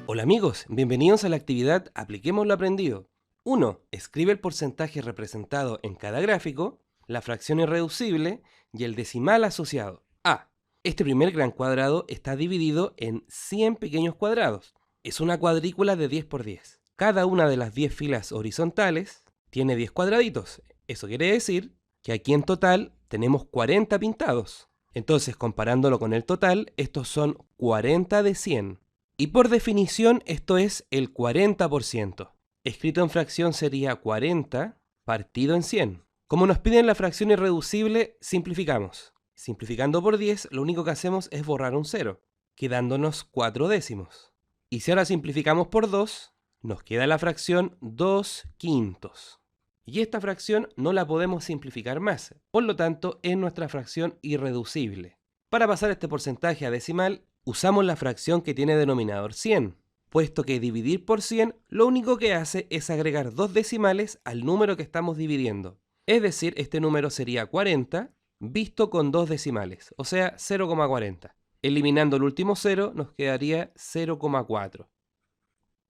Hola amigos, bienvenidos a la actividad Apliquemos lo aprendido. 1. Escribe el porcentaje representado en cada gráfico, la fracción irreducible y el decimal asociado. A. Este primer gran cuadrado está dividido en 100 pequeños cuadrados. Es una cuadrícula de 10 por 10. Cada una de las 10 filas horizontales tiene 10 cuadraditos. Eso quiere decir que aquí en total tenemos 40 pintados. Entonces, comparándolo con el total, estos son 40 de 100. Y por definición, esto es el 40%. Escrito en fracción sería 40 partido en 100. Como nos piden la fracción irreducible, simplificamos. Simplificando por 10, lo único que hacemos es borrar un 0, quedándonos 4 décimos. Y si ahora simplificamos por 2, nos queda la fracción 2 quintos. Y esta fracción no la podemos simplificar más, por lo tanto es nuestra fracción irreducible. Para pasar este porcentaje a decimal, usamos la fracción que tiene denominador 100, puesto que dividir por 100 lo único que hace es agregar 2 decimales al número que estamos dividiendo. Es decir, este número sería 40 visto con 2 decimales, o sea 0,40. Eliminando el último 0 nos quedaría 0,4.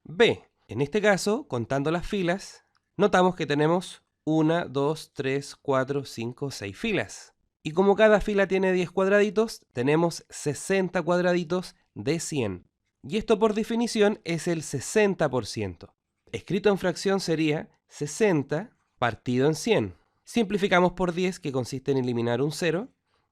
B. En este caso, contando las filas, notamos que tenemos 1, 2, 3, 4, 5, 6 filas. Y como cada fila tiene 10 cuadraditos, tenemos 60 cuadraditos de 100. Y esto por definición es el 60%. Escrito en fracción sería 60 partido en 100. Simplificamos por 10, que consiste en eliminar un 0.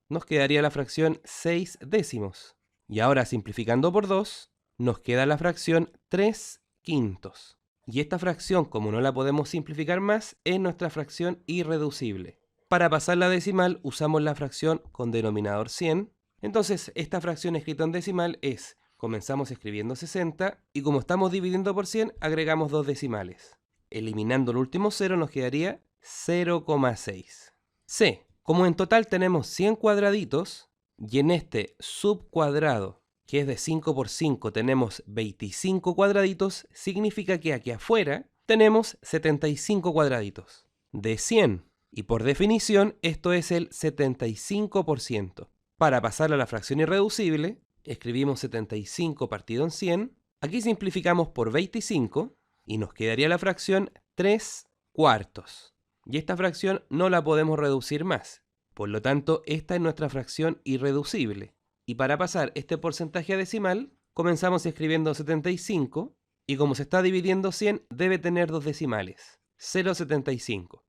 Nos quedaría la fracción 6 décimos. Y ahora simplificando por 2, nos queda la fracción 3 quintos. Y esta fracción, como no la podemos simplificar más, es nuestra fracción irreducible. Para pasar la decimal usamos la fracción con denominador 100. Entonces esta fracción escrita en decimal es, comenzamos escribiendo 60 y como estamos dividiendo por 100 agregamos 2 decimales. Eliminando el último 0 nos quedaría 0,6. C. Como en total tenemos 100 cuadraditos y en este subcuadrado, que es de 5 por 5, tenemos 25 cuadraditos, significa que aquí afuera tenemos 75 cuadraditos de 100. Y por definición, esto es el 75%. Para pasar a la fracción irreducible, escribimos 75 partido en 100. Aquí simplificamos por 25 y nos quedaría la fracción 3 cuartos. Y esta fracción no la podemos reducir más. Por lo tanto, esta es nuestra fracción irreducible. Y para pasar este porcentaje a decimal, comenzamos escribiendo 75 y como se está dividiendo 100, debe tener 2 decimales, 0,75.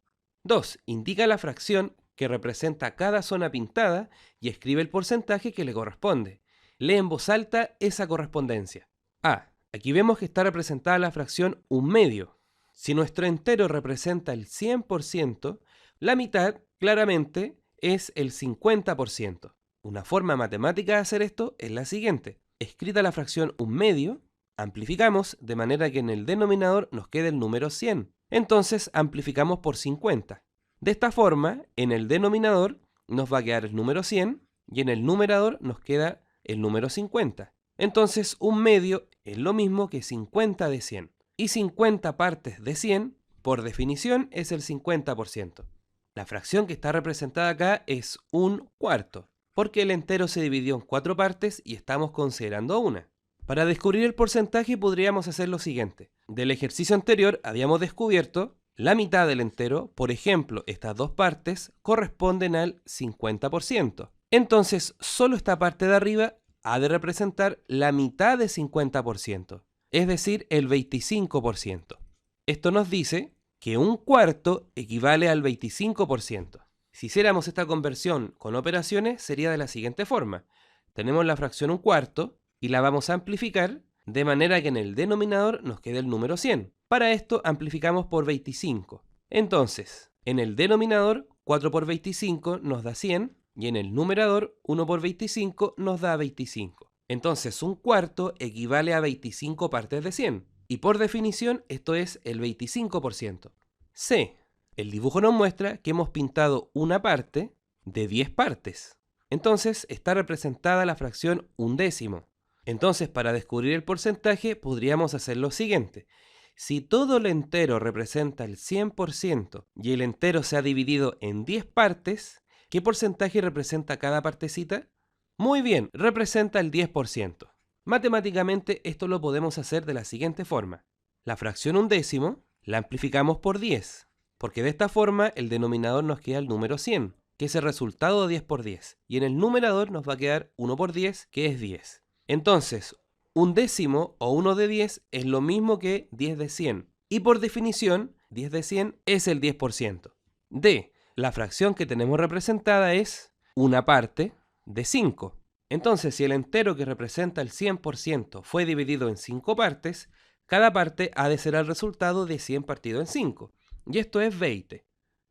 2. Indica la fracción que representa cada zona pintada y escribe el porcentaje que le corresponde. Lee en voz alta esa correspondencia. A. Aquí vemos que está representada la fracción 1/2. Si nuestro entero representa el 100%, la mitad claramente es el 50%. Una forma matemática de hacer esto es la siguiente. Escrita la fracción 1/2, amplificamos de manera que en el denominador nos quede el número 100. Entonces amplificamos por 50. De esta forma, en el denominador nos va a quedar el número 100 y en el numerador nos queda el número 50. Entonces 1/2 es lo mismo que 50 de 100. Y 50 partes de 100, por definición, es el 50%. La fracción que está representada acá es 1/4, porque el entero se dividió en 4 partes y estamos considerando una. Para descubrir el porcentaje podríamos hacer lo siguiente. Del ejercicio anterior habíamos descubierto la mitad del entero, por ejemplo, estas 2 partes corresponden al 50%. Entonces, solo esta parte de arriba ha de representar la mitad de 50%, es decir, el 25%. Esto nos dice que 1/4 equivale al 25%. Si hiciéramos esta conversión con operaciones, sería de la siguiente forma. Tenemos la fracción 1/4 y la vamos a amplificar de manera que en el denominador nos quede el número 100. Para esto amplificamos por 25. Entonces, en el denominador 4 por 25 nos da 100 y en el numerador 1 por 25 nos da 25. Entonces 1/4 equivale a 25 partes de 100 y por definición esto es el 25%. C. El dibujo nos muestra que hemos pintado una parte de 10 partes. Entonces está representada la fracción 1/10. Entonces, para descubrir el porcentaje, podríamos hacer lo siguiente. Si todo el entero representa el 100% y el entero se ha dividido en 10 partes, ¿qué porcentaje representa cada partecita? Muy bien, representa el 10%. Matemáticamente esto lo podemos hacer de la siguiente forma. La fracción 1/10 la amplificamos por 10, porque de esta forma el denominador nos queda el número 100, que es el resultado de 10 por 10, y en el numerador nos va a quedar 1 por 10, que es 10. Entonces, 1/10 o 1 de 10 es lo mismo que 10 de 100, y por definición, 10 de 100 es el 10%. D, la fracción que tenemos representada es una parte de 5. Entonces, si el entero que representa el 100% fue dividido en 5 partes, cada parte ha de ser el resultado de 100 partido en 5, y esto es 20.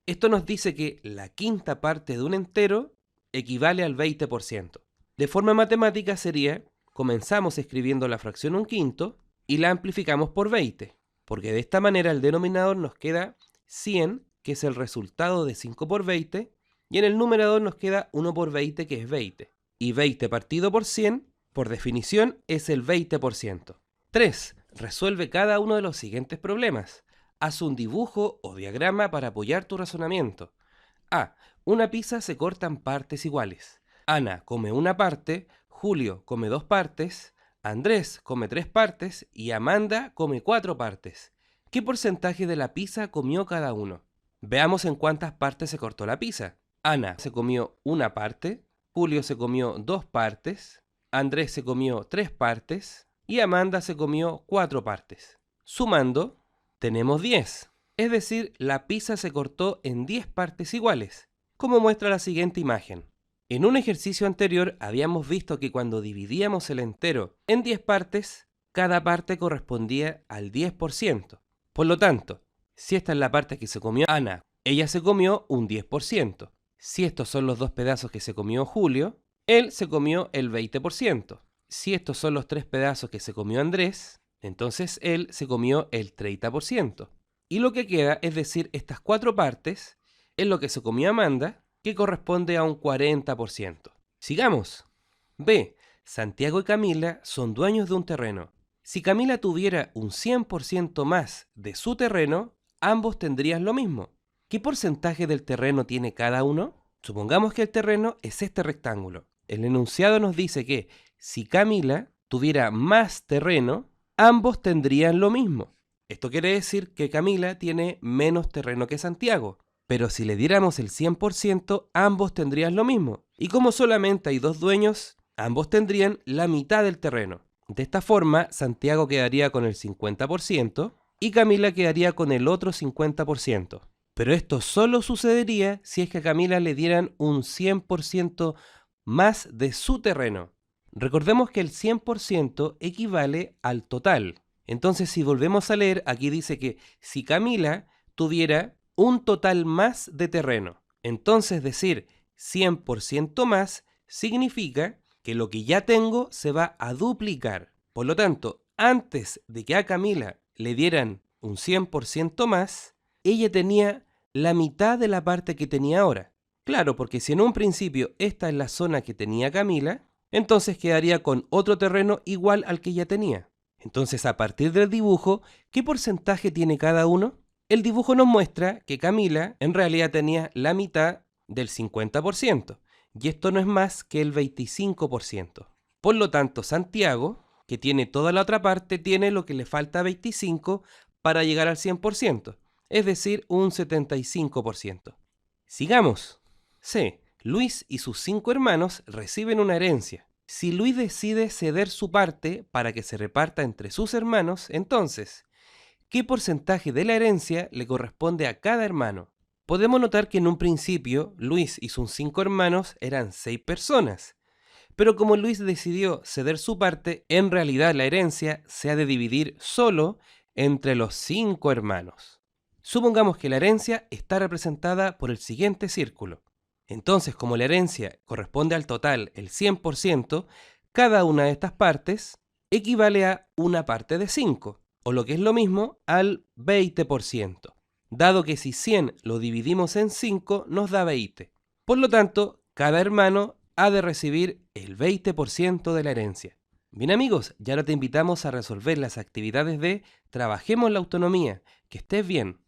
Esto nos dice que la quinta parte de un entero equivale al 20%. De forma matemática sería, comenzamos escribiendo la fracción 1/5 y la amplificamos por 20, porque de esta manera el denominador nos queda 100, que es el resultado de 5 por 20, y en el numerador nos queda 1 por 20, que es 20. Y 20 partido por 100, por definición, es el 20%. 3. Resuelve cada uno de los siguientes problemas. Haz un dibujo o diagrama para apoyar tu razonamiento. A. Una pizza se corta en partes iguales. Ana come una parte, Julio come 2 partes, Andrés come 3 partes y Amanda come 4 partes. ¿Qué porcentaje de la pizza comió cada uno? Veamos en cuántas partes se cortó la pizza. Ana se comió una parte, Julio se comió 2 partes, Andrés se comió 3 partes y Amanda se comió 4 partes. Sumando, tenemos 10. Es decir, la pizza se cortó en 10 partes iguales, como muestra la siguiente imagen. En un ejercicio anterior habíamos visto que cuando dividíamos el entero en 10 partes, cada parte correspondía al 10%. Por lo tanto, si esta es la parte que se comió Ana, ella se comió un 10%. Si estos son los 2 pedazos que se comió Julio, él se comió el 20%. Si estos son los 3 pedazos que se comió Andrés, entonces él se comió el 30%. Y lo que queda, es decir, estas 4 partes, es lo que se comió Amanda, que corresponde a un 40%. Sigamos. B. Santiago y Camila son dueños de un terreno. Si Camila tuviera un 100% más de su terreno, ambos tendrían lo mismo. ¿Qué porcentaje del terreno tiene cada uno? Supongamos que el terreno es este rectángulo. El enunciado nos dice que si Camila tuviera más terreno, ambos tendrían lo mismo. Esto quiere decir que Camila tiene menos terreno que Santiago. Pero si le diéramos el 100%, ambos tendrían lo mismo. Y como solamente hay 2 dueños, ambos tendrían la mitad del terreno. De esta forma, Santiago quedaría con el 50% y Camila quedaría con el otro 50%. Pero esto solo sucedería si es que a Camila le dieran un 100% más de su terreno. Recordemos que el 100% equivale al total. Entonces, si volvemos a leer, aquí dice que si Camila tuviera un total más de terreno, entonces decir 100% más significa que lo que ya tengo se va a duplicar. Por lo tanto, antes de que a Camila le dieran un 100% más, ella tenía la mitad de la parte que tenía ahora. Claro, porque si en un principio esta es la zona que tenía Camila, entonces quedaría con otro terreno igual al que ella tenía. Entonces, a partir del dibujo, ¿qué porcentaje tiene cada uno? El dibujo nos muestra que Camila en realidad tenía la mitad del 50%, y esto no es más que el 25%. Por lo tanto, Santiago, que tiene toda la otra parte, tiene lo que le falta 25 para llegar al 100%, es decir, un 75%. Sigamos. C. Luis y sus 5 hermanos reciben una herencia. Si Luis decide ceder su parte para que se reparta entre sus hermanos, entonces, ¿qué porcentaje de la herencia le corresponde a cada hermano? Podemos notar que en un principio Luis y sus 5 hermanos eran 6 personas, pero como Luis decidió ceder su parte, en realidad la herencia se ha de dividir solo entre los 5 hermanos. Supongamos que la herencia está representada por el siguiente círculo. Entonces, como la herencia corresponde al total, el 100%, cada una de estas partes equivale a una parte de 5, o lo que es lo mismo, al 20%, dado que si 100 lo dividimos en 5 nos da 20. Por lo tanto, cada hermano ha de recibir el 20% de la herencia. Bien amigos, ya ahora te invitamos a resolver las actividades de Trabajemos la Autonomía. Que estés bien.